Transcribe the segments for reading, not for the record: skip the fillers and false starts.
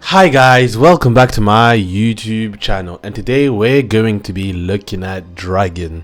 Hi guys, welcome back to my YouTube channel, and today we're going to be looking at Dragon.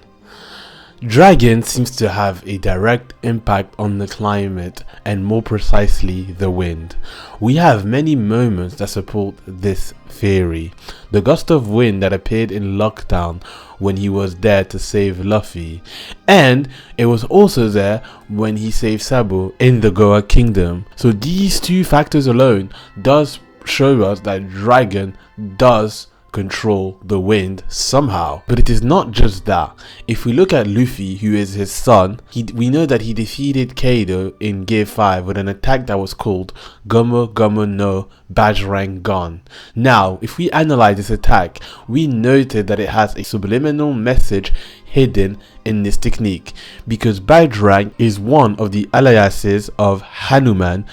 Dragon seems to have a direct impact on the climate, and more precisely the wind. We have many moments that support this theory. The gust of wind that appeared in Lockdown when he was there to save Luffy, and it was also there when he saved Sabo in the Goa Kingdom. So these two factors alone does show us that Dragon does control the wind somehow. But it is not just that. If we look at Luffy, who is his son, we know that he defeated Kaido in Gear 5 with an attack that was called Gomu Gomu no Bajrang Gon. Now, if we analyze this attack, we noted that it has a subliminal message hidden in this technique, because Bajrang is one of the aliases of Hanuman,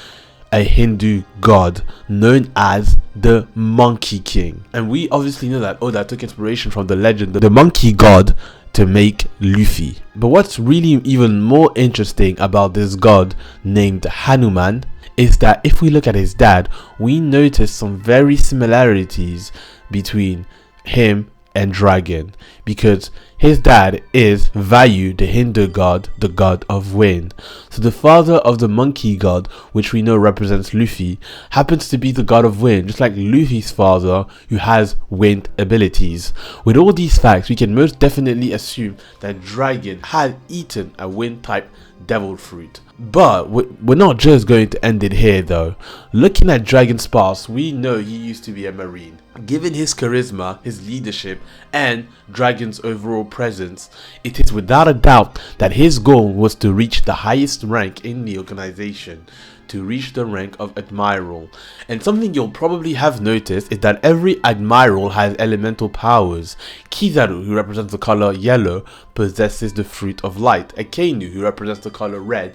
a Hindu god known as the Monkey King. And we obviously know that Oda took inspiration from the legend, the monkey god, to make Luffy. But what's really even more interesting about this god named Hanuman is that if we look at his dad, we notice some very similarities between him and Dragon, because his dad is Vayu, the Hindu god, the god of wind. So the father of the monkey god, which we know represents Luffy, happens to be the god of wind, just like Luffy's father, who has wind abilities. With all these facts, we can most definitely assume that Dragon had eaten a wind type devil fruit. But we're not just going to end it here though. Looking at Dragon's past, we know he used to be a marine. Given his charisma, his leadership, and Dragon's overall presence, it is without a doubt that his goal was to reach the highest rank in the organization, to reach the rank of admiral. And something you'll probably have noticed is that every admiral has elemental powers. Kizaru, who represents the color yellow, possesses the fruit of light. Akainu, who represents the color red,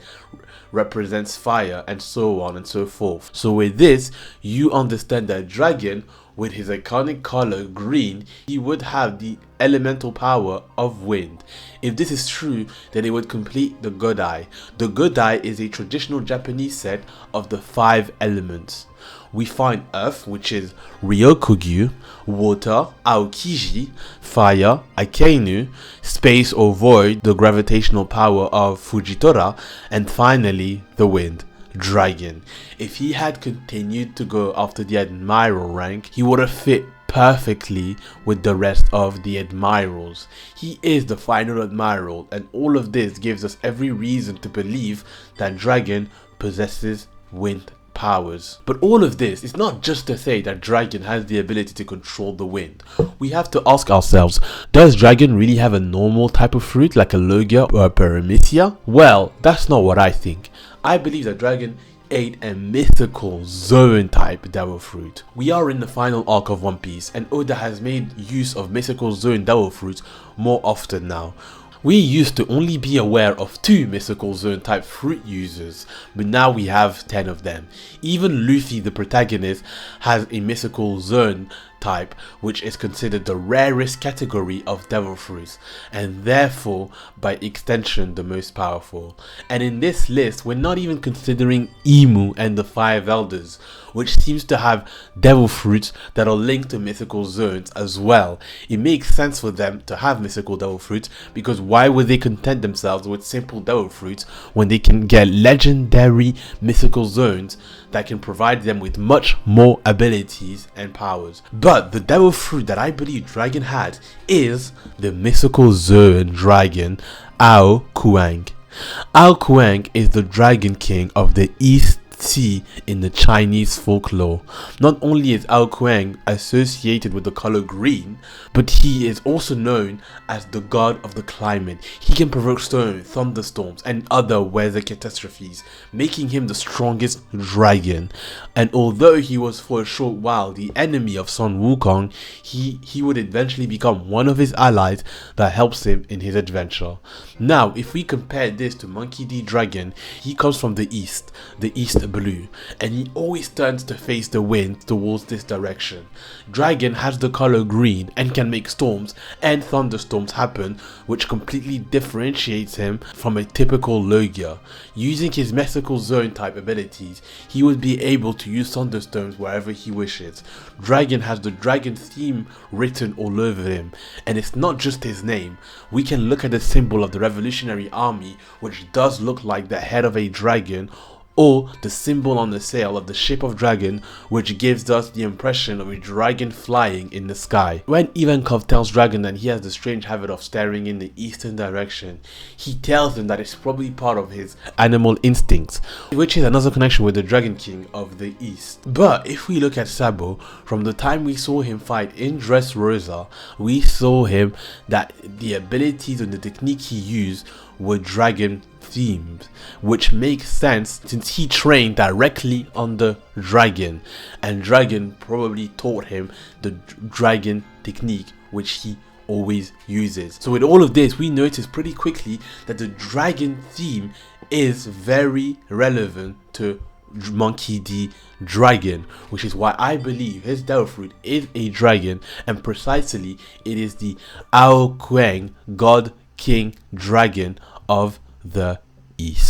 represents fire, and so on and so forth. So with this, you understand that Dragon, with his iconic color green, he would have the elemental power of wind. If this is true, then it would complete the Godai. The Godai is a traditional Japanese set of the 5 elements. We find earth, which is Ryokugyu, water, Aokiji, fire, Akainu, space or void, the gravitational power of Fujitora, and finally the wind, Dragon. If he had continued to go after the admiral rank, he would have fit perfectly with the rest of the admirals. He is the final admiral, and all of this gives us every reason to believe that Dragon possesses wind powers. But all of this is not just to say that Dragon has the ability to control the wind. We have to ask ourselves, does Dragon really have a normal type of fruit like a Logia or a Paramecia? Well, that's not what I think. I believe that Dragon ate a mythical Zoan type devil fruit. We are in the final arc of One Piece, and Oda has made use of mythical Zoan devil fruits more often now. We used to only be aware of 2 mythical Zoan type fruit users, but now we have 10 of them. Even Luffy, the protagonist, has a mythical Zoan type, which is considered the rarest category of devil fruits, and therefore by extension the most powerful. And in this list, we're not even considering Imu and the 5 elders, which seems to have devil fruits that are linked to mythical zones as well. It makes sense for them to have mythical devil fruits, because why would they content themselves with simple devil fruits when they can get legendary mythical zones that can provide them with much more abilities and powers? But the devil fruit that I believe Dragon had is the mythical Zoan dragon, Ao Kuang. Ao Kuang is the Dragon King of the East Sea in the Chinese folklore. Not only is Ao Kuang associated with the color green, but he is also known as the god of the climate. He can provoke storms, thunderstorms, and other weather catastrophes, making him the strongest dragon. And although he was for a short while the enemy of Sun Wukong, he would eventually become one of his allies that helps him in his adventure. Now, if we compare this to Monkey D. Dragon, he comes from the east blue, and he always turns to face the wind towards this direction. Dragon has the color green and can make storms and thunderstorms happen, which completely differentiates him from a typical Logia. Using his Mythical Zoan type abilities, he would be able to use thunderstorms wherever he wishes. Dragon has the dragon theme written all over him, and it's not just his name. We can look at the symbol of the Revolutionary Army, which does look like the head of a dragon, or the symbol on the sail of the ship of dragon, which gives us the impression of a dragon flying in the sky. When Ivankov tells Dragon that he has the strange habit of staring in the eastern direction, he tells him that it's probably part of his animal instincts, which is another connection with the Dragon King of the East. But if we look at Sabo, from the time we saw him fight in Dressrosa, we saw him that the abilities and the technique he used were dragon themed, which makes sense since he trained directly under Dragon, and Dragon probably taught him the dragon technique which he always uses. So with all of this, we notice pretty quickly that the dragon theme is very relevant to Monkey D. Dragon, which is why I believe his Devil Fruit is a dragon, and precisely it is the Ao Kuang God King Dragon of the East.